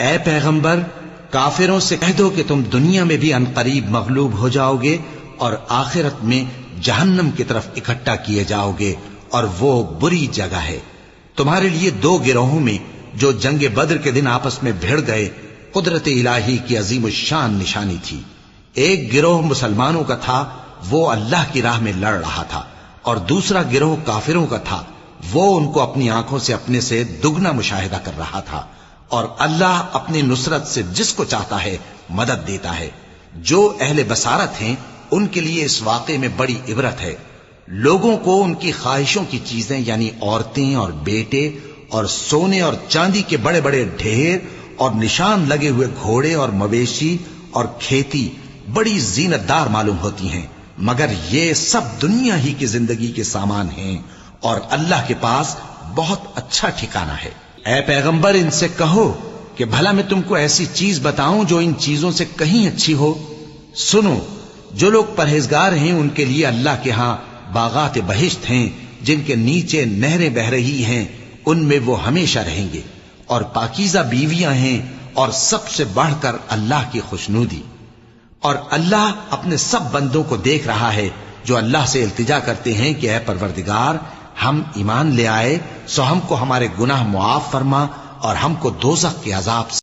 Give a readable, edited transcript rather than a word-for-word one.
اے پیغمبر کافروں سے کہہ دو کہ تم دنیا میں بھی عنقریب مغلوب ہو جاؤ گے اور آخرت میں جہنم کی طرف اکٹھا کیے جاؤ گے، اور وہ بری جگہ ہے۔ تمہارے لیے دو گروہوں میں جو جنگ بدر کے دن آپس میں بھڑ گئے قدرت الہی کی عظیم الشان نشانی تھی۔ ایک گروہ مسلمانوں کا تھا، وہ اللہ کی راہ میں لڑ رہا تھا، اور دوسرا گروہ کافروں کا تھا، وہ ان کو اپنی آنکھوں سے اپنے سے دگنا مشاہدہ کر رہا تھا۔ اور اللہ اپنی نصرت سے جس کو چاہتا ہے مدد دیتا ہے۔ جو اہل بصارت ہیں ان کے لیے اس واقعے میں بڑی عبرت ہے۔ لوگوں کو ان کی خواہشوں کی چیزیں یعنی عورتیں اور بیٹے اور سونے اور چاندی کے بڑے بڑے ڈھیر اور نشان لگے ہوئے گھوڑے اور مویشی اور کھیتی بڑی زینت دار معلوم ہوتی ہیں، مگر یہ سب دنیا ہی کی زندگی کے سامان ہیں، اور اللہ کے پاس بہت اچھا ٹھکانہ ہے۔ اے پیغمبر ان سے کہو کہ بھلا میں تم کو ایسی چیز بتاؤں جو ان چیزوں سے کہیں اچھی ہو؟ سنو، جو لوگ پرہیزگار ہیں ان کے لیے اللہ کے ہاں باغات بہشت ہیں جن کے نیچے نہریں بہ رہی ہیں، ان میں وہ ہمیشہ رہیں گے، اور پاکیزہ بیویاں ہیں، اور سب سے بڑھ کر اللہ کی خوشنودی۔ اور اللہ اپنے سب بندوں کو دیکھ رہا ہے جو اللہ سے التجا کرتے ہیں کہ اے پروردگار ہم ایمان لے آئے سو ہم کو ہمارے گناہ معاف فرما اور ہم کو دوزخ کے عذاب سے